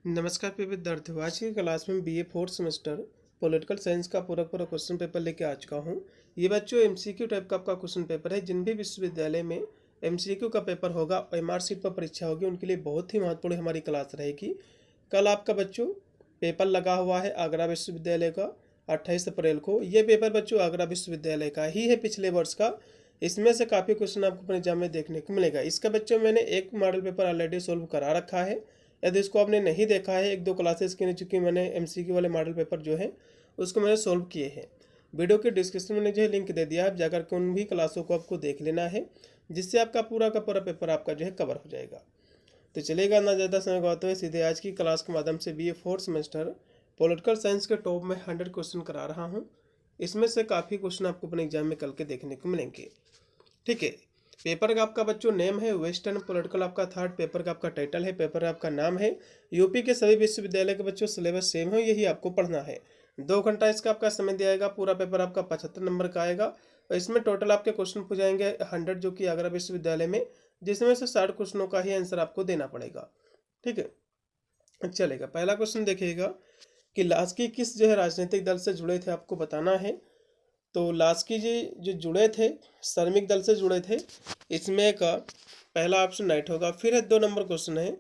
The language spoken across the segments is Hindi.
नमस्कार प्रिय विद्यार्थियों। आज की क्लास में BA fourth semester political science का पूरा क्वेश्चन पेपर लेके आ चुका हूँ। ये बच्चों एमसीक्यू टाइप का आपका क्वेश्चन पेपर है। जिन भी विश्वविद्यालय में एमसीक्यू का पेपर होगा, एमआर सीट पर परीक्षा होगी, उनके लिए बहुत ही महत्वपूर्ण हमारी क्लास रहेगी। कल आपका बच्चों पेपर लगा हुआ है आगरा विश्वविद्यालय का 28 अप्रैल को। ये पेपर बच्चों आगरा विश्वविद्यालय का ही है, पिछले वर्ष का। इसमें से काफ़ी क्वेश्चन आपको अपने एग्जाम में देखने को मिलेगा। इसका बच्चों मैंने एक मॉडल पेपर ऑलरेडी सोल्व करा रखा है। यदि इसको आपने नहीं देखा है, एक दो क्लासेस के चूँकि मैंने एमसीक्यू वाले मॉडल पेपर जो है उसको मैंने सोल्व किए हैं। वीडियो के डिस्क्रिप्शन में जो है लिंक दे दिया है, आप जाकर के उन भी क्लासों को आपको देख लेना है, जिससे आपका पूरा का पूरा पेपर आपका जो है कवर हो जाएगा। तो चलेगा ना ज़्यादा समय गवाते हुए सीधे आज की क्लास के माध्यम से BA fourth semester political science के टॉप में 100 क्वेश्चन करा रहा हूँ। इसमें से काफ़ी क्वेश्चन आपको अपने एग्जाम में कल के देखने को मिलेंगे। ठीक है, पेपर का आपका बच्चों नेम है वेस्टर्न पॉलिटिकल, आपका थर्ड पेपर का आपका टाइटल है, पेपर आपका नाम है। यूपी के सभी विश्वविद्यालय के बच्चों सिलेबस सेम है, यही आपको पढ़ना है। 2 घंटा इसका आपका समय दिया जाएगा। पूरा पेपर आपका 75 नंबर का आएगा और इसमें टोटल आपके क्वेश्चन पूछ जाएंगे 100, जो कि आगरा विश्वविद्यालय में, जिसमें से 60 क्वेश्चनों का ही आंसर आपको देना पड़ेगा। ठीक है, चलेगा। पहला क्वेश्चन देखिएगा कि लास्की किस जो है राजनीतिक दल से जुड़े थे, आपको बताना है। तो लास्की जी जो जुड़े थे श्रमिक दल से जुड़े थे। इसमें का पहला ऑप्शन राइट होगा। फिर है 2 नंबर क्वेश्चन है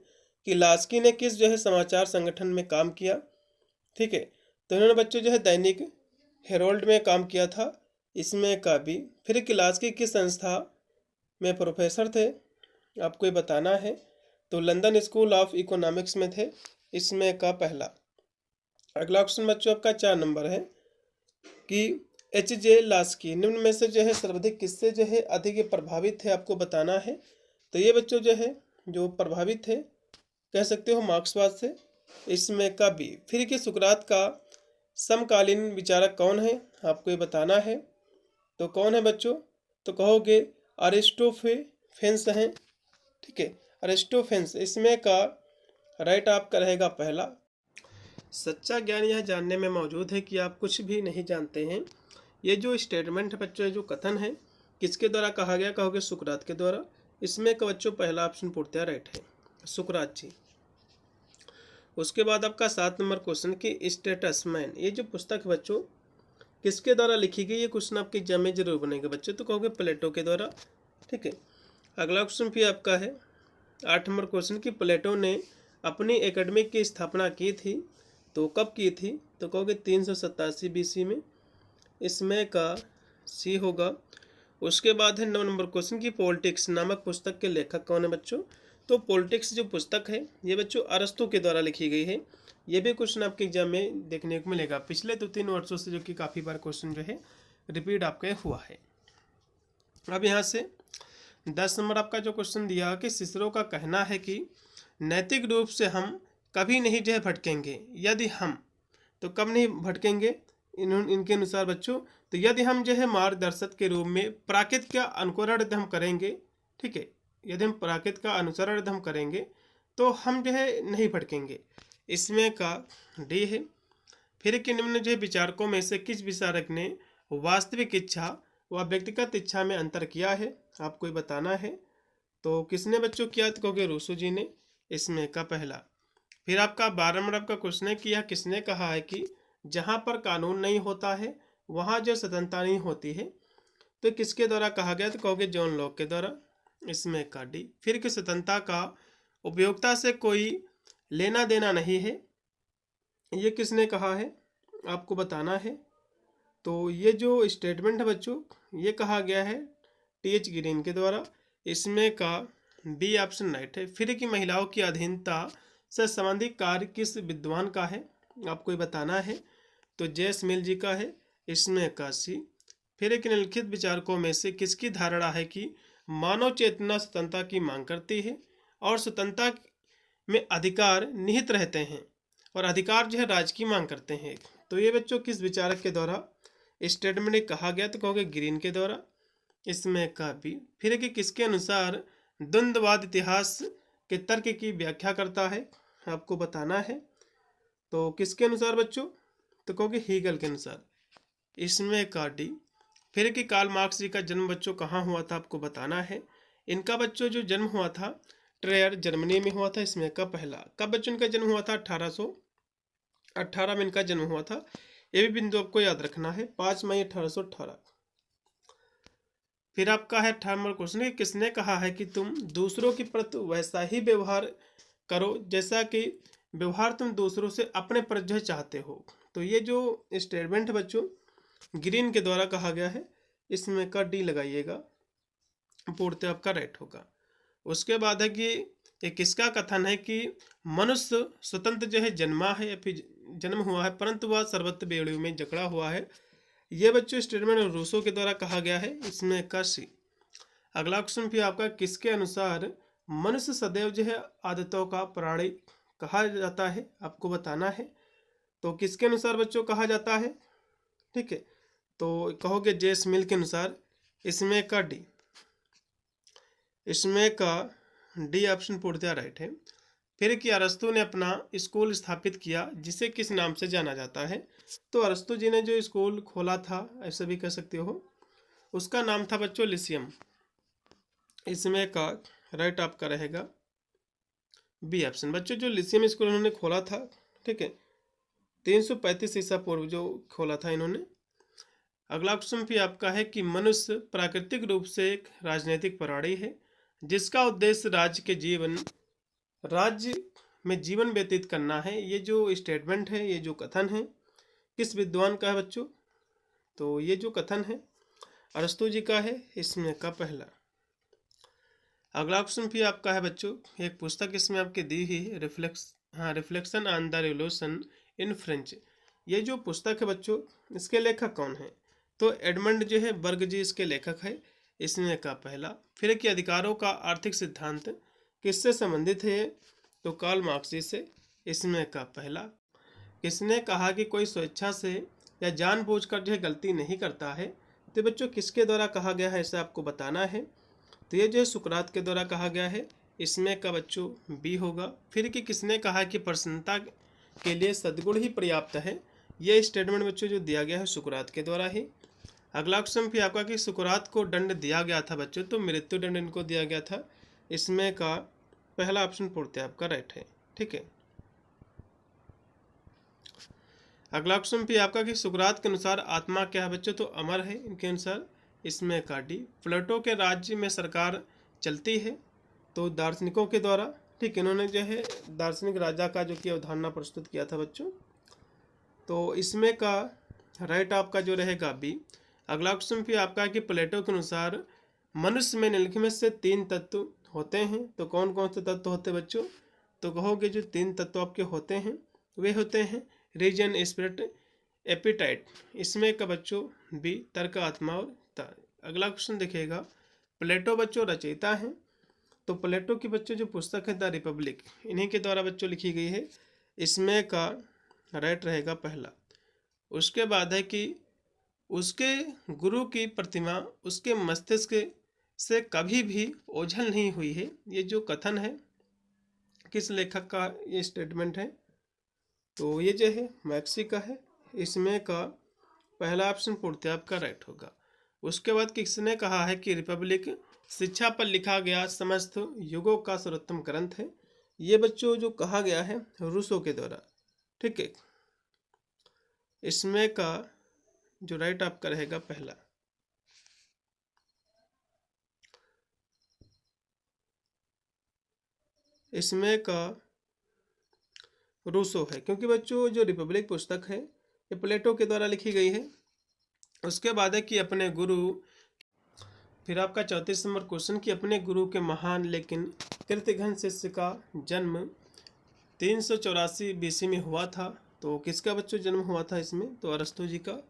कि लास्की ने किस जो है समाचार संगठन में काम किया। ठीक है, तो इन्होंने बच्चों जो है दैनिक हेरोल्ड में काम किया था। इसमें का भी फिर कि लास्की किस संस्था में प्रोफेसर थे, आपको ये बताना है। तो लंदन स्कूल ऑफ इकोनॉमिक्स में थे। इसमें का पहला। अगला क्वेश्चन बच्चों आपका 4 नंबर है कि एच.जे. लास्की निम्न में से जो है सर्वाधिक किससे जो है अधिक प्रभावित थे, आपको बताना है। तो ये बच्चों जो है जो प्रभावित थे, कह सकते हो मार्क्सवाद से। इसमें का भी फिर कि सुकरात का समकालीन विचारक कौन है, आपको ये बताना है। तो कौन है बच्चों, तो कहोगे अरिस्टोफेन्स हैं। ठीक है, अरिस्टोफेन्स। इसमें का राइट आपका रहेगा पहला। सच्चा ज्ञान यह जानने में मौजूद है कि आप कुछ भी नहीं जानते हैं। ये जो स्टेटमेंट है बच्चों, जो कथन है, किसके द्वारा कहा गया, कहोगे सुकरात के द्वारा। इसमें का बच्चों पहला ऑप्शन पूर्णतः राइट है, सुकरात जी। उसके बाद आपका 7 नंबर क्वेश्चन कि स्टेटसमैन, ये जो पुस्तक है बच्चों किसके द्वारा लिखी गई, ये क्वेश्चन आपके एग्जाम में जरूर बनेगा बच्चों। तो कहोगे प्लेटो के द्वारा। ठीक है, अगला क्वेश्चन भी आपका है 8 नंबर क्वेश्चन कि प्लेटो ने अपनी एकेडमिक की स्थापना की थी, तो कब की थी, तो कहोगे 387 BC में। इसमें का सी होगा। उसके बाद है 9 नंबर क्वेश्चन की पॉलिटिक्स नामक पुस्तक के लेखक कौन है बच्चों। तो पॉलिटिक्स जो पुस्तक है ये बच्चों अरस्तु के द्वारा लिखी गई है। ये भी क्वेश्चन आपके एग्जाम में देखने को मिलेगा पिछले 2-3 वर्षों से, जो कि काफ़ी बार क्वेश्चन जो है रिपीट आपका हुआ है। अब यहाँ से 10 नंबर आपका जो क्वेश्चन दिया कि सिसरो का कहना है कि नैतिक रूप से हम कभी नहीं जो है भटकेंगे। यदि हम, तो कब नहीं भटकेंगे इनके अनुसार बच्चों, तो यदि हम जो है मार्गदर्शक के रूप में प्राकृत का अनुकरण यदि हम करेंगे। ठीक है, यदि हम प्राकृत का अनुसरण यदि हम करेंगे तो हम जो है नहीं भटकेंगे। इसमें का डी है। फिर कि निम्न जो है विचारकों में से किस विचारक ने वास्तविक इच्छा व व्यक्तिगत इच्छा में अंतर किया है, आपको ये बताना है। तो किसने बच्चों किया, तो कहोगे रूसो जी ने। इसमें का पहला। फिर आपका 12 नंबर आपका क्वेश्चन है कि यह किसने कहा है कि जहाँ पर कानून नहीं होता है वहाँ जो स्वतंत्रता नहीं होती है। तो किसके द्वारा कहा गया, तो कहोगे जॉन लॉक के द्वारा। इसमें का डी। फिर कि स्वतंत्रता का उपयोगिता से कोई लेना देना नहीं है, ये किसने कहा है, आपको बताना है। तो ये जो स्टेटमेंट है बच्चों ये कहा गया है T.H. ग्रीन के द्वारा। इसमें का बी ऑप्शन राइट है। फिर कि महिलाओं की अधीनता से संबंधित कार्य किस विद्वान का है, आपको ये बताना है। तो जेस मिल जी का है। इसमें का सी। फिर एक निम्नलिखित विचारकों में से किसकी धारणा है कि मानव चेतना स्वतंत्रता की मांग करती है और स्वतंत्रता में अधिकार निहित रहते हैं और अधिकार जो है राज की मांग करते हैं। तो ये बच्चों किस विचारक के द्वारा स्टेटमेंट कहा गया, तो कहोगे ग्रीन के द्वारा। इसमें का भी। फिर कि किसके अनुसार द्वंद्ववाद इतिहास के तर्क की व्याख्या करता है, आपको बताना है। तो किसके अनुसार बच्चों, तो कहोगे हीगल के अनुसार। इसमें का डी। फिर कि कार्ल मार्क्स जी का जन्म बच्चों कहाँ हुआ था, आपको बताना है। इनका बच्चों जो जन्म हुआ था ट्रेयर जर्मनी में हुआ था, इसमें का पहला। कब बच्चों इनका जन्म हुआ था? 1818 में इनका जन्म हुआ था। ये भी बिंदु आपको याद रखना है, 5 मई 1818। फिर आपका है 18 नंबर क्वेश्चन है, किसने कहा है कि तुम दूसरों के प्रति वैसा ही व्यवहार करो जैसा कि व्यवहार तुम दूसरों से अपने प्रति जो चाहते हो। तो ये जो स्टेटमेंट है बच्चों ग्रीन के द्वारा कहा गया है, इसमें का डी लगाइएगा, पूर्णतः आपका राइट होगा। उसके बाद है कि ये किसका कथन है कि मनुष्य स्वतंत्र जो है जन्मा है या फिर जन्म हुआ है, परंतु वह सर्वत्र बेड़ियों में जकड़ा हुआ है। ये बच्चों स्टेटमेंट रूसो के द्वारा कहा गया है, इसमें का सी। अगला क्वेश्चन फिर आपका, किसके अनुसार मनुष्य सदैव जो है आदतों का प्राणी कहा जाता है, आपको बताना है। तो किसके अनुसार बच्चों कहा जाता है? ठीक है, तो कहोगे जेस मिल के अनुसार, इसमें का डी, इसमें का डी ऑप्शन पूर्णतः राइट है। फिर कि अरस्तु ने अपना स्कूल स्थापित किया जिसे किस नाम से जाना जाता है? तो अरस्तु जी ने जो स्कूल खोला था, ऐसा भी कह सकते हो, उसका नाम था बच्चों लिसियम। इसमें का राइट आपका रहेगा बी ऑप्शन। बच्चों जो लिसियम स्कूल उन्होंने खोला था, ठीक है, 335 ईसा पूर्व जो खोला था इन्होंने। अगला क्वेश्चन भी आपका है कि मनुष्य प्राकृतिक रूप से एक राजनीतिक प्राणी है जिसका उद्देश्य राज्य में जीवन व्यतीत करना है। ये जो स्टेटमेंट है, ये जो कथन है, किस विद्वान का है बच्चों? तो ये जो कथन है अरस्तु जी का है, इसमें का पहला। अगला क्वेश्चन भी आपका है बच्चों, एक पुस्तक इसमें आपके दी ही reflection on the revolution in French. ये जो पुस्तक है बच्चों, इसके लेखक कौन है? तो एडमंड जो है बर्ग जी इसके लेखक है, इसमें का पहला। फिर कि अधिकारों का आर्थिक सिद्धांत किससे संबंधित है? तो कार्ल मार्क्स जी से, इसमें का पहला। किसने कहा कि कोई स्वेच्छा से या जानबूझकर जो है गलती नहीं करता है? तो बच्चों किसके द्वारा कहा गया है, ऐसा आपको बताना है। तो ये जो है सुकरात के द्वारा कहा गया है, इसमें का बच्चों बी होगा। फिर कि किसने कहा कि प्रसन्नता के लिए सद्गुण ही पर्याप्त है? ये स्टेटमेंट बच्चों जो दिया गया है सुकरात के द्वारा ही। अगला क्वेश्चन भी आपका कि सुकरात को दंड दिया गया था बच्चों, तो मृत्यु दंड इनको दिया गया था, इसमें का पहला ऑप्शन पूर्णतः आपका राइट है। ठीक है, अगला क्वेश्चन भी आपका कि सुकरात के अनुसार आत्मा क्या है बच्चों? तो अमर है इनके अनुसार, इसमें का डी। प्लेटो के राज्य में सरकार चलती है, तो दार्शनिकों के द्वारा। ठीक, इन्होंने जो है दार्शनिक राजा का जो कि अवधारणा प्रस्तुत किया था बच्चों, तो इसमें का राइट आपका जो रहेगा बी। अगला क्वेश्चन भी आपका कि प्लेटो के अनुसार मनुष्य में निम्नलिखित से 3 तत्व होते हैं, तो कौन कौन से तत्व होते हैं बच्चों? तो कहोगे जो 3 तत्व आपके होते हैं वे होते हैं रीजन, स्पिरिट, एपिटाइट। इसमें का बच्चों बी, तर्क, आत्मा और तार। अगला क्वेश्चन देखिएगा, प्लेटो बच्चों रचयिता हैं, तो प्लेटो की बच्चों जो पुस्तक है द रिपब्लिक, इन्हीं के द्वारा बच्चों लिखी गई है, इसमें का राइट रहेगा पहला। उसके बाद है कि उसके गुरु की प्रतिमा उसके मस्तिष्क से कभी भी ओझल नहीं हुई है। ये जो कथन है किस लेखक का ये स्टेटमेंट है? तो ये जो है मैक्सी का है, इसमें का पहला ऑप्शन पूर्णतः आपका राइट होगा। उसके बाद किसने कहा है कि रिपब्लिक शिक्षा पर लिखा गया समस्त युगों का सर्वोत्तम ग्रंथ है? ये बच्चों जो कहा गया है रूसो के द्वारा। ठीक है, इसमें का जो राइट आपका रहेगा पहला। इसमें का रूसो है, क्योंकि बच्चों जो रिपब्लिक पुस्तक है ये प्लेटो के द्वारा लिखी गई है। उसके बाद है कि अपने गुरु, फिर आपका 34 नंबर क्वेश्चन कि अपने गुरु के महान लेकिन कृतघ्न शिष्य का जन्म 384 बीसी में हुआ था, तो किसका बच्चों जन्म हुआ था इसमें? तो अरस्तु जी का,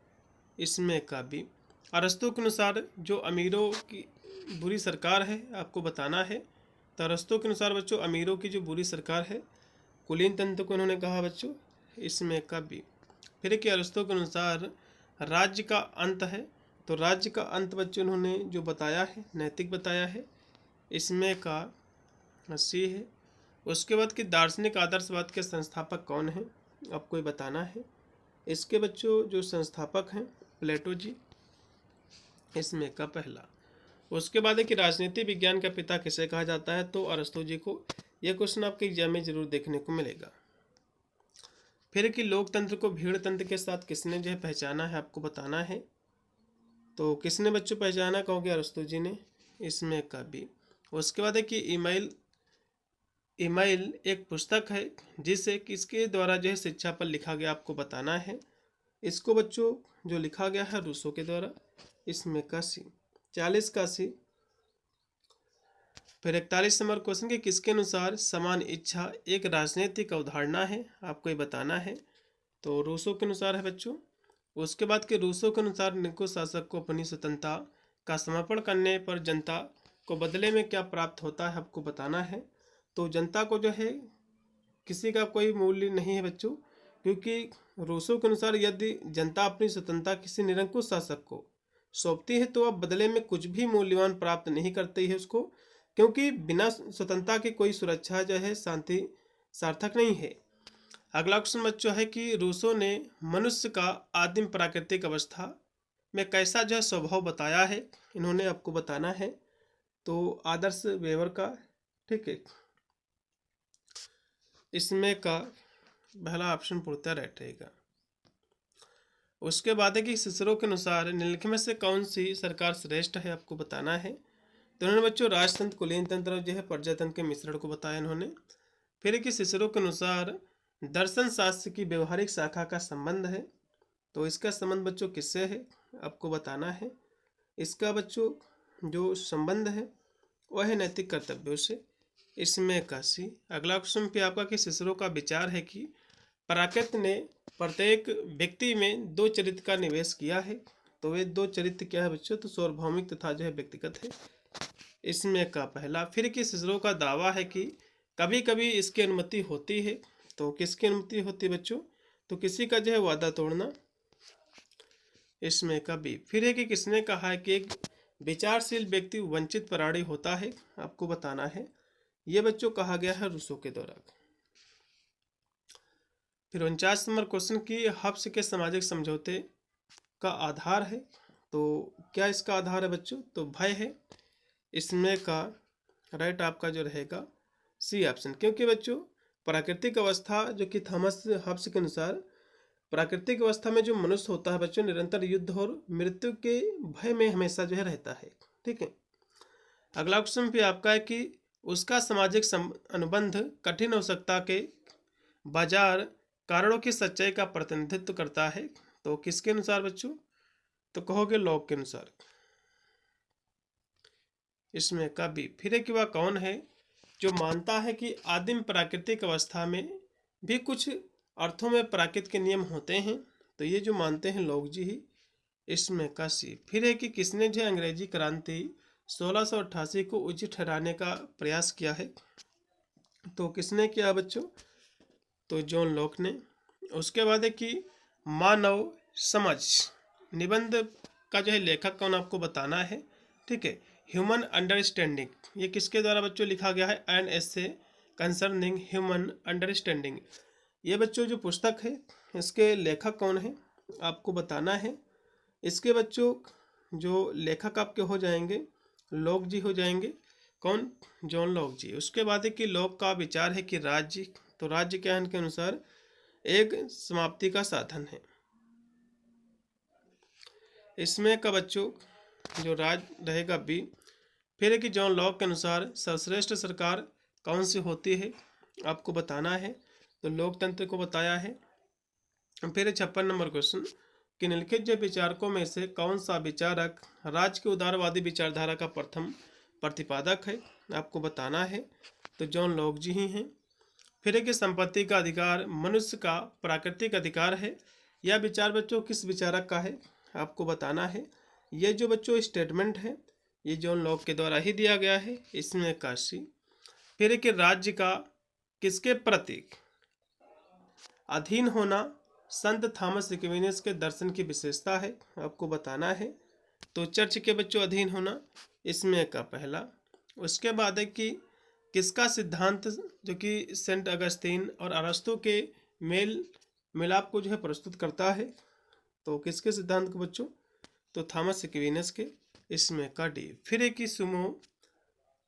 इसमें का भी। अरस्तु के अनुसार जो अमीरों की बुरी सरकार है आपको बताना है, तो अरस्तु के अनुसार बच्चों अमीरों की जो बुरी सरकार है कुलीन तंत्र को उन्होंने कहा बच्चों, इसमें का भी। फिर कि अरस्तु के अनुसार राज्य का अंत है, तो राज्य का अंत बच्चों उन्होंने जो बताया है नैतिक बताया है, इसमें का सी है। उसके बाद कि दार्शनिक आदर्शवाद के संस्थापक कौन हैं आपको ये बताना है। इसके बच्चों जो संस्थापक हैं प्लेटो जी, इसमें का पहला। उसके बाद है कि राजनीति विज्ञान का पिता किसे कहा जाता है, तो अरस्तु जी को। यह क्वेश्चन आपके एग्जाम में जरूर देखने को मिलेगा। फिर कि लोकतंत्र को भीड़ तंत्र के साथ किसने जो है पहचाना है, आपको बताना है। तो किसने बच्चों पहचाना, कहोगे अरस्तु जी ने, इसमें कभी। उसके बाद है कि ईमेल एक पुस्तक है जिसे किसके द्वारा जो है शिक्षा पर लिखा गया, आपको बताना है। इसको बच्चों जो लिखा गया है रूसो के द्वारा। इसमें का सी 40 का सी। फिर 41 नंबर क्वेश्चन के किसके अनुसार समान इच्छा एक राजनीतिक अवधारणा है, आपको ये बताना है। तो रूसो के अनुसार है बच्चों। उसके बाद के रूसो के अनुसार निको शासक को अपनी स्वतंत्रता का समर्पण करने पर जनता को बदले में क्या प्राप्त होता है, आपको बताना है। तो जनता को जो है किसी का कोई मूल्य नहीं है बच्चों, क्योंकि रूसो के अनुसार यदि जनता अपनी स्वतंत्रता किसी निरंकुश शासक को सौंपती है तो अब बदले में कुछ भी मूल्यवान प्राप्त नहीं करती है उसको, क्योंकि बिना स्वतंत्रता की कोई सुरक्षा जो है शांति सार्थक नहीं है। अगला क्वेश्चन बच्चों है कि रूसो ने मनुष्य का आदिम प्राकृतिक अवस्था में कैसा जो है स्वभाव बताया है, इन्होंने आपको बताना है। तो आदर्श वेवर का, ठीक है, इसमें का पहला ऑप्शन पूर्णतः राइट रहेगा। उसके बाद है कि सिसरो के अनुसार निम्नलिखित में से कौन सी सरकार श्रेष्ठ है, आपको बताना है। तो उन्होंने बच्चों राजतंत्र, कुलीन तंत्र जो है प्रजातंत्र के मिश्रण को बताया इन्होंने। फिर है कि सिसरो के अनुसार दर्शन शास्त्र की व्यवहारिक शाखा का संबंध है, तो इसका संबंध बच्चों किससे है, आपको बताना है। इसका बच्चों जो संबंध है वह है नैतिक कर्तव्यों से। इसमें का सी। अगला क्वेश्चन पे आपका कि सिसरो का विचार है कि प्राकृत ने प्रत्येक व्यक्ति में 2 चरित्र का निवेश किया है, तो वे 2 चरित्र क्या है बच्चों, तो सार्वभौमिक तथा जो है व्यक्तिगत है। इसमें का पहला। फिर कि सिसरो का दावा है कि कभी कभी इसकी अनुमति होती है, तो किसकी अनुमति होती है बच्चों, तो किसी का जो है वादा तोड़ना। इसमें का बी। फिर है कि किसने कहा है कि एक विचारशील व्यक्ति वंचित प्राणी होता है, आपको बताना है। यह बच्चों कहा गया है रूसो के द्वारा। फिर 49 नंबर क्वेश्चन की हब्स के सामाजिक समझौते का आधार है, तो क्या इसका आधार है बच्चों, तो भय है। इसमें का राइट आपका जो रहेगा सी ऑप्शन, क्योंकि बच्चों प्राकृतिक अवस्था जो कि थॉमस हब्स के अनुसार प्राकृतिक अवस्था में जो मनुष्य होता है बच्चों निरंतर युद्ध और मृत्यु के भय में हमेशा जो है रहता है, ठीक है। अगला क्वेश्चन भी आपका है कि उसका सामाजिक अनुबंध कठिन आवश्यकता के बाजार कारणों की सच्चाई का प्रतिनिधित्व करता है, तो किसके अनुसार बच्चों, तो कहोगे लॉक के अनुसार। इसमें का बी। फिर है कि वह कौन है जो मानता है कि आदिम प्राकृतिक अवस्था में भी कुछ अर्थों में प्राकृत के नियम होते हैं, तो ये जो मानते हैं लॉक जी ही। इसमें का सी। फिर है कि किसने जो अंग्रेजी क्रांति 1688 को उचित ठहराने का प्रयास किया है, तो किसने किया बच्चों, तो जॉन लॉक ने। उसके बाद है कि मानव समझ निबंध का जो है लेखक कौन, आपको बताना है, ठीक है। ह्यूमन अंडरस्टैंडिंग, ये किसके द्वारा बच्चों लिखा गया है, an essay concerning human understanding. ये बच्चों जो पुस्तक है इसके लेखक कौन है, आपको बताना है। इसके बच्चों जो लेखक आपके हो जाएंगे लॉक जी हो जाएंगे, कौन, जॉन लॉक जी। उसके बाद है कि लॉक का विचार है कि राज्य, तो राज्य क्या है इनके अनुसार एक समाप्ति का साधन है। इसमें का बच्चों जो राज रहेगा बी। फिर है कि जॉन लॉक के अनुसार सर्वश्रेष्ठ सरकार कौन सी होती है, आपको बताना है, तो लोकतंत्र को बताया है। फिर 56 नंबर क्वेश्चन कि निम्नलिखित जो विचारकों में से कौन सा विचारक राज्य की उदारवादी विचारधारा का प्रथम प्रतिपादक है, आपको बताना है, तो जॉन लॉक जी ही हैं। फिर है कि संपत्ति का अधिकार मनुष्य का प्राकृतिक अधिकार है, यह विचार बच्चों किस विचारक का है, आपको बताना है। ये जो बच्चों स्टेटमेंट है ये जॉन लॉक के द्वारा ही दिया गया है। इसमें काशी। फिर है कि राज्य का किसके प्रति अधीन होना संत थॉमस एक्विनास के दर्शन की विशेषता है, आपको बताना है, तो चर्च के बच्चों अधीन होना। इसमें का पहला। उसके बाद है कि किसका सिद्धांत जो कि सेंट अगस्तीन और अरस्तु के मेल मिलाप को जो है प्रस्तुत करता है, तो किसके सिद्धांत को बच्चों, तो थॉमस एक्विनास के। इसमें का डी। फिर एक ही सुमो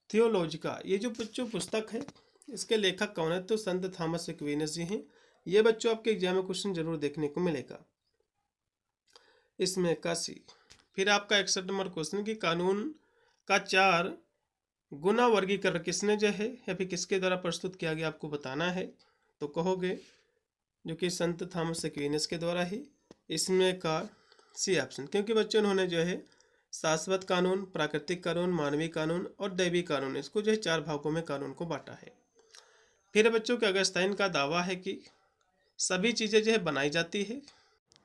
थियोलॉजिका, ये जो बच्चों पुस्तक है इसके लेखक कौन है? तो संत थॉमस एक्विनस जी हैं। ये बच्चों आपके एग्जाम में क्वेश्चन जरूर देखने को मिलेगा। इसमें का सी। फिर आपका 61 नंबर क्वेश्चन कि कानून का 4 गुना वर्गीकरण किसने जो है या फिर किसके द्वारा प्रस्तुत किया गया, आपको बताना है। तो कहोगे जो कि संत थॉमस एक्विनस के द्वारा ही। इसमें का सी ऑप्शन, क्योंकि बच्चों उन्होंने जो है शाश्वत कानून, प्राकृतिक कानून, मानवीय कानून और दैवी कानून, इसको जो है 4 भागों में कानून को बांटा है। फिर बच्चों के अगस्ताइन का दावा है कि सभी चीज़ें जो है बनाई जाती है।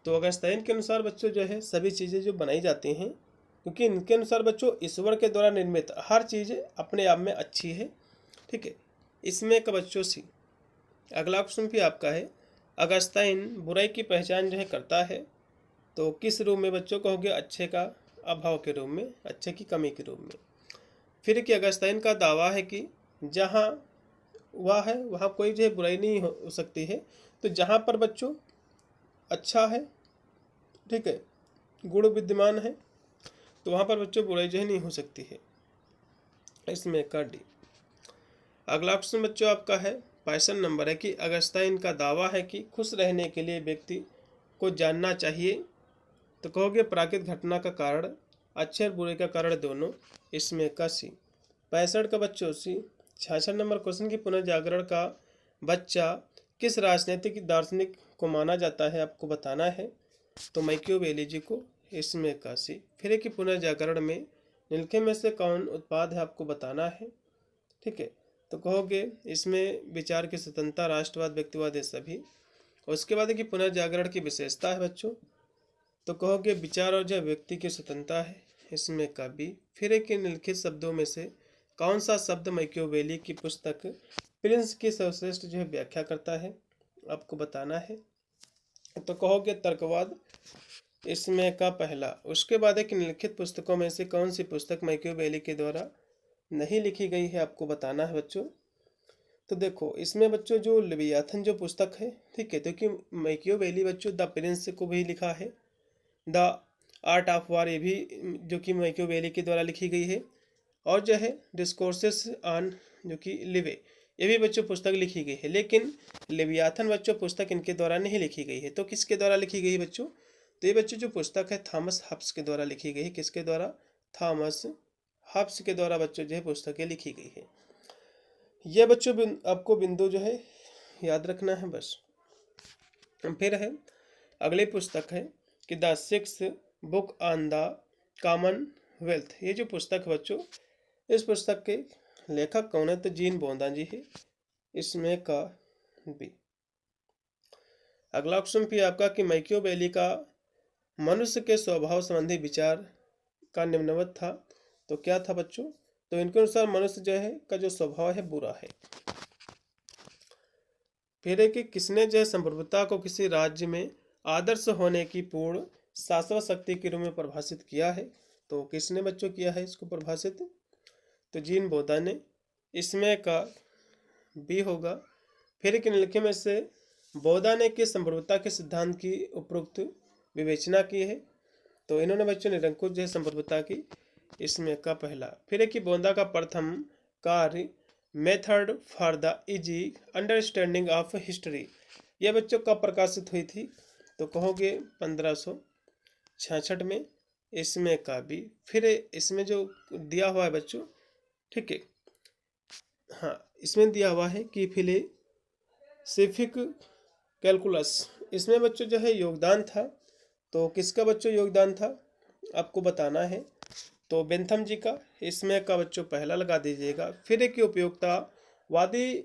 तो अगस्ताइन के अनुसार बच्चों जो है सभी चीज़ें जो बनाई जाती हैं, क्योंकि इनके अनुसार बच्चों ईश्वर के द्वारा निर्मित हर चीज़ अपने आप में अच्छी है। ठीक है, इसमें का बच्चों सी। अगला क्वेश्चन भी आपका है, अगस्ताइन बुराई की पहचान जो है करता है तो किस रूप में? बच्चों कहोगे अच्छे का अभाव के रूप में, अच्छे की कमी के रूप में। फिर कि अगस्ताइन का दावा है कि जहाँ वह है वहाँ कोई जो है बुराई नहीं हो सकती है। तो जहाँ पर बच्चों अच्छा है, ठीक है, गुण विद्यमान है, तो वहाँ पर बच्चों बुराई जो है नहीं हो सकती है। इसमें का डी। अगला क्वेश्चन बच्चों आपका है 65 नंबर है कि अगस्ताइन का दावा है कि खुश रहने के लिए व्यक्ति को जानना चाहिए। तो कहोगे प्राकृतिक घटना का कारण, अच्छे और बुरे का कारण दोनों। इसमें का सी। 65 का बच्चों सी। 66 नंबर क्वेश्चन की पुनर्जागरण का बच्चा किस राजनीतिक दार्शनिक को माना जाता है, आपको बताना है। तो मैकियावेली जी को। इसमें का सी। फिर एक पुनर्जागरण में निम्नलिखित में से कौन उत्पाद है, आपको बताना है। ठीक है, तो कहोगे इसमें विचार की स्वतंत्रता, राष्ट्रवाद, व्यक्तिवाद, ये सभी। उसके बाद कि पुनर्जागरण की विशेषता है बच्चों, तो कहोगे विचार और जो व्यक्ति की स्वतंत्रता है। इसमें का बी। फिर एक निम्नलिखित शब्दों में से कौन सा शब्द मैकियावेली की पुस्तक प्रिंस की सर्वश्रेष्ठ जो है व्याख्या करता है, आपको बताना है। तो कहोगे तर्कवाद। इसमें का पहला। उसके बाद एक निम्नलिखित पुस्तकों में से कौन सी पुस्तक मैकियावेली के द्वारा नहीं लिखी गई है, आपको बताना है बच्चों। तो देखो इसमें बच्चों जो लिवियाथन जो पुस्तक है, ठीक है, तो कि मैकियावेली बच्चों द प्रिंस को भी लिखा है, द आर्ट ऑफ वार ये भी जो कि मैकियावेली के द्वारा लिखी गई है, और जो है डिस्कोर्सेस ऑन जो कि लिवे, ये भी बच्चों पुस्तक लिखी गई है। लेकिन लिवियाथन बच्चों पुस्तक इनके द्वारा नहीं लिखी गई है। तो किसके द्वारा लिखी गई है बच्चों? तो ये बच्चों जो पुस्तक है थॉमस हब्स के द्वारा लिखी गई है। किसके द्वारा? थॉमस हब्स के द्वारा बच्चों जो है पुस्तकें लिखी गई है। ये बच्चों आपको बिंदु जो है याद रखना है बस। फिर है अगली पुस्तक है कि the six book on the Commonwealth. ये जो पुस्तक बच्चों, इस पुस्तक के लेखक कौन है? तो जीन बोंदा जी है। इसमें का बी। अगला क्वेश्चन भी आपका कि मैकियावेली का मनुष्य के स्वभाव संबंधी विचार का निम्नवत था। तो क्या था बच्चों? तो इनके अनुसार मनुष्य जो है का जो स्वभाव है बुरा है। फिर है कि किसने जो है संप्रभुता को किसी राज्य में आदर्श होने की पूर्ण शाश्वत शक्ति के रूप में परिभाषित किया है। तो किसने बच्चों किया है इसको परिभाषित? तो जीन बोधा ने। इसमें का बी होगा। फिर एक निम्नलिखित में से बोधा ने किस संप्रभुता के सिद्धांत की उपरोक्त विवेचना की है? तो इन्होंने बच्चों निरंकुश जो है संप्रभुता की। इसमें का पहला। फिर एक कि बोधा का प्रथम कार्य method for the easy understanding of history, यह बच्चों कब प्रकाशित हुई थी? तो कहोगे 1566 में। इसमें का भी। फिर इसमें जो दिया हुआ है बच्चों, ठीक है, हाँ, इसमें दिया हुआ है कि फिलोसॉफिक कैलकुलस, इसमें बच्चों जो है योगदान था। तो किसका बच्चों योगदान था, आपको बताना है। तो बेंथम जी का। इसमें का बच्चों पहला लगा दीजिएगा। फिर एक उपयोगितावादी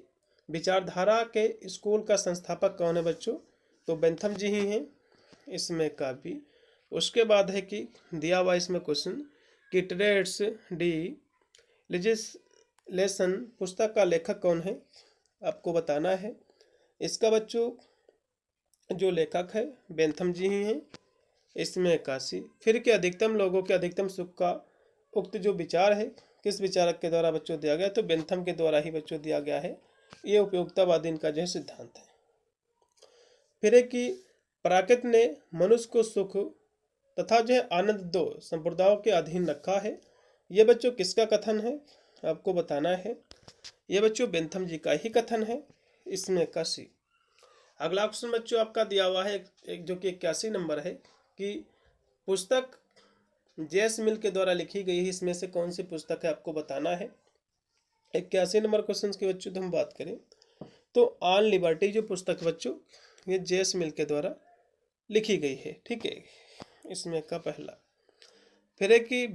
विचारधारा के स्कूल का संस्थापक कौन है बच्चों? तो बेंथम जी ही हैं। इसमें का भी। उसके बाद है कि दिया हुआ इसमें क्वेश्चन कि ट्रेड्स डी लेजिस्लेशन पुस्तक का लेखक कौन है, आपको बताना है। इसका बच्चों जो लेखक है बेंथम जी ही हैं। इसमें काशी। फिर के अधिकतम लोगों के अधिकतम सुख का उक्त जो विचार है किस विचारक के द्वारा बच्चों दिया गया? तो बेंथम के द्वारा ही बच्चों दिया गया है। ये उपयोगितावादी इनका जो है सिद्धांत है। फिर है कि प्राकृत ने मनुष्य को सुख तथा जो है आनंद दो संप्रदायों के अधीन रखा है। ये बच्चों किसका कथन है आपको बताना है। ये बच्चों बेंथम जी का ही कथन है, इसमें का सी। अगला क्वेश्चन बच्चों आपका दिया हुआ है एक जो कि 81 नंबर है कि पुस्तक जेस मिल के द्वारा लिखी गई है, इसमें से कौन सी पुस्तक है आपको बताना है। 81 नंबर क्वेश्चन की बच्चों तो हम बात करें तो ऑन लिबर्टी जो पुस्तक बच्चों ये जेस मिल के द्वारा लिखी गई है, ठीक है, इसमें का पहला। फिर है कि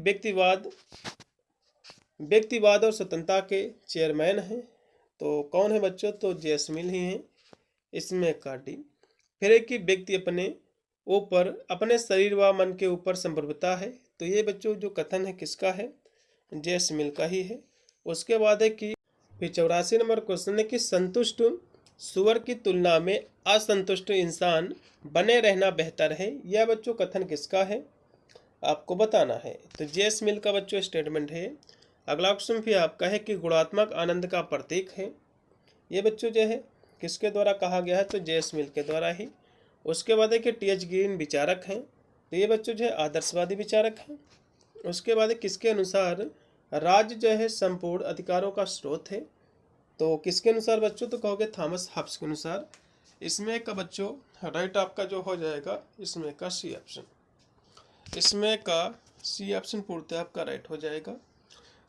व्यक्तिवाद और स्वतंत्रता के चेयरमैन हैं, तो कौन है बच्चों, तो जेस मिल ही हैं, इसमें का डी। फिर है कि व्यक्ति अपने ऊपर अपने शरीर व मन के ऊपर संप्रभुता है, तो ये बच्चों जो कथन है किसका है, जेस मिल का ही है। उसके बाद है कि फिर 84 नंबर क्वेश्चन है कि संतुष्ट सुअर की तुलना में असंतुष्ट इंसान बने रहना बेहतर है, यह बच्चों कथन किसका है आपको बताना है। तो जेस मिल का बच्चों स्टेटमेंट है। अगला क्वेश्चन भी आपका है कि गुणात्मक आनंद का प्रतीक है, ये बच्चों जो है किसके द्वारा कहा गया है, तो जेस मिल के द्वारा ही। उसके बाद है कि टी.एच. ग्रीन विचारक हैं, तो ये बच्चों जो है आदर्शवादी विचारक हैं। उसके बाद किसके अनुसार राज्य जो है संपूर्ण अधिकारों का स्रोत है, तो किसके अनुसार बच्चों, तो कहोगे थॉमस हॉब्स के अनुसार। इसमें का बच्चों राइट आपका जो हो जाएगा इसमें का सी ऑप्शन, इसमें का सी ऑप्शन पूर्णतः आपका राइट हो जाएगा।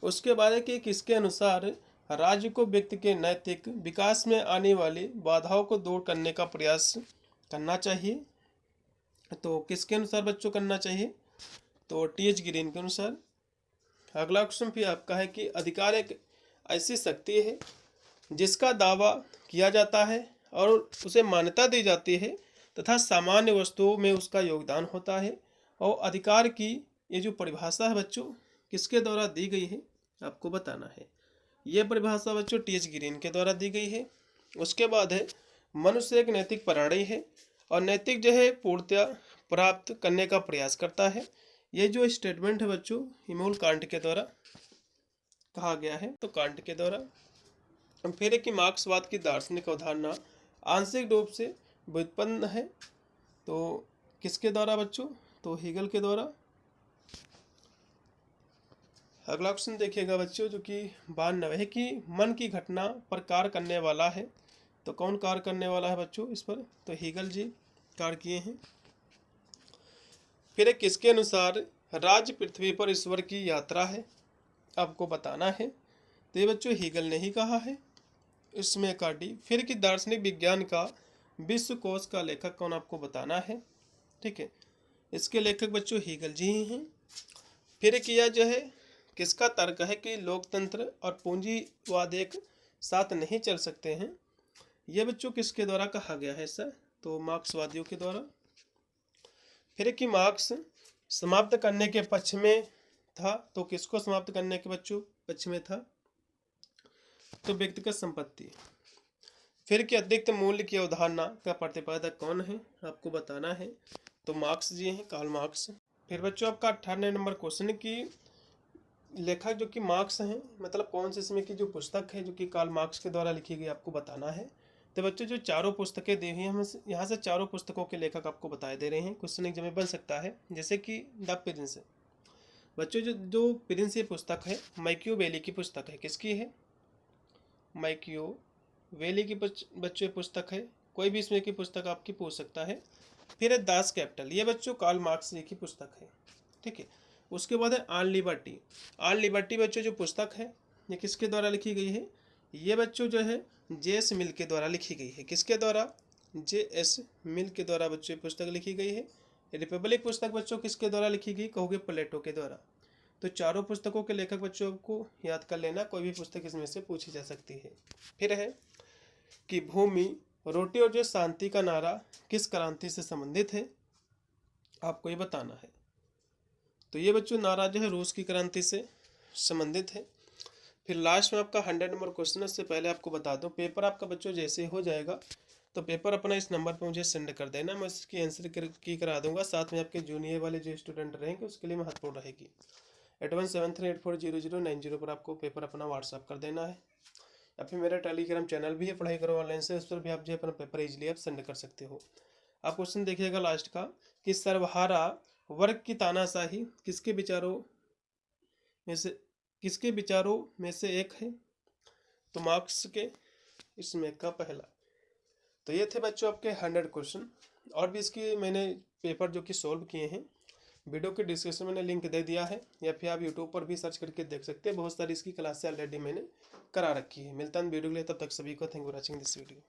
उसके बाद है कि किसके अनुसार राज्य को व्यक्ति के नैतिक विकास में आने वाली बाधाओं को दूर करने का प्रयास करना चाहिए, तो किसके अनुसार बच्चों करना चाहिए, तो टी.एच. ग्रीन के अनुसार। अगला क्वेश्चन भी आपका है कि अधिकार एक ऐसी शक्ति है जिसका दावा किया जाता है और उसे मान्यता दी जाती है तथा सामान्य वस्तुओं में उसका योगदान होता है, और अधिकार की ये जो परिभाषा है बच्चों किसके द्वारा दी गई है आपको बताना है। ये परिभाषा बच्चों टी.एच. ग्रीन के द्वारा दी गई है। उसके बाद है मनुष्य एक नैतिक प्राणी है और नैतिक जो है पूर्णतया प्राप्त करने का प्रयास करता है, ये जो स्टेटमेंट है बच्चों इमैनुअल कांट के द्वारा कहा गया है, तो कांट के द्वारा। फिर है कि मार्क्सवाद की दार्शनिक अवधारणा आंशिक रूप से व्युत्पन्न है, तो किसके द्वारा बच्चों, तो हीगल के द्वारा। अगला क्वेश्चन देखिएगा बच्चों जो कि 92 है कि मन की घटना पर कार्य करने वाला है, तो कौन कार्य करने वाला है बच्चों इस पर, तो हीगल जी कार्य किए हैं। फिर किसके अनुसार राज्य पृथ्वी पर ईश्वर की यात्रा है आपको बताना है, तो ये बच्चों हीगल ने ही कहा है, इसमें का डी। फिर कि दार्शनिक विज्ञान का विश्व कोश का लेखक कौन आपको बताना है, ठीक है, इसके लेखक बच्चों हीगल जी ही हैं। फिर किया जो है किसका तर्क है कि लोकतंत्र और पूंजीवाद एक साथ नहीं चल सकते हैं, ये बच्चों किसके द्वारा कहा गया है सर, तो मार्क्सवादियों के द्वारा। फिर कि मार्क्स समाप्त करने के पक्ष में था, तो किसको समाप्त करने के बच्चों पक्ष में था, तो व्यक्तिगत संपत्ति। फिर कि अतिरिक्त मूल्य की अवधारणा का प्रतिपादक कौन है आपको बताना है, तो मार्क्स जी हैं, कार्ल मार्क्स। फिर बच्चों आपका 98 नंबर क्वेश्चन की लेखक जो कि मार्क्स हैं, मतलब कौन से समय की जो पुस्तक है जो कि कार्ल मार्क्स के द्वारा लिखी गई आपको बताना है। तो बच्चों जो चारों पुस्तकें दी हुई हैं, हम यहाँ से चारों पुस्तकों के लेखक आपको बताए दे रहे हैं। क्वेश्चन एग्जाम में बन सकता है, जैसे कि द प्रिंस। बच्चों जो प्रिंस ये पुस्तक है मैकियावेली की पुस्तक है, किसकी है, मैकियावेली की बच्चों पुस्तक है, कोई भी इसमें की पुस्तक आपकी पूछ सकता है। फिर है दास कैपिटल, ये बच्चों कार्ल मार्क्स जी की पुस्तक है, ठीक है। उसके बाद है ऑन लिबर्टी। ऑन लिबर्टी बच्चों जो पुस्तक है ये किसके द्वारा लिखी गई है, ये बच्चों जो है जे.एस. मिल के द्वारा लिखी गई है, किसके द्वारा, जे.एस. मिल के द्वारा बच्चों पुस्तक लिखी गई है। रिपब्लिक पुस्तक बच्चों किसके द्वारा लिखी गई, कहोगे प्लेटो के द्वारा। तो चारों पुस्तकों के लेखक बच्चों को याद कर लेना, कोई भी पुस्तक इसमें से पूछी जा सकती है। फिर है कि भूमि, रोटी और जो शांति का नारा किस क्रांति से संबंधित है आपको ये बताना है, तो ये बच्चों नारा जो है रूस की क्रांति से संबंधित है। फिर लास्ट में आपका 100 नंबर क्वेश्चन है, उससे पहले आपको बता दूं पेपर आपका बच्चों जैसे हो जाएगा तो पेपर अपना इस नंबर पर मुझे सेंड कर देना, मैं इसकी आंसर की करा दूंगा, साथ में आपके जूनियर वाले जो स्टूडेंट रहेंगे उसके लिए महत्वपूर्ण रहेगी। 8173840090 पर आपको पेपर अपना व्हाट्सअप कर देना है, या फिर मेरा टेलीग्राम चैनल भी है पढ़ाई करो ऑनलाइन से, उस पर भी आप जो अपना पेपर इजीली आप सेंड कर सकते हो। आप क्वेश्चन देखिएगा लास्ट का कि सर्वहारा वर्ग की तानाशाही किसके विचारों में से एक है? तो मार्क्स के इसमें का पहला। तो ये थे बच्चों आपके 100 क्वेश्चन। और भी इसकी मैंने पेपर जो कि सॉल्व किए हैं, वीडियो के डिस्क्रिप्शन में मैंने लिंक दे दिया है, या फिर आप यूट्यूब पर भी सर्च करके देख सकते हैं। बहुत सारी इसकी क्लासें ऑलरेडी मैंने करा रखी है। मिलता है वीडियो के लिए, तब तक सभी को thank you for watching this video.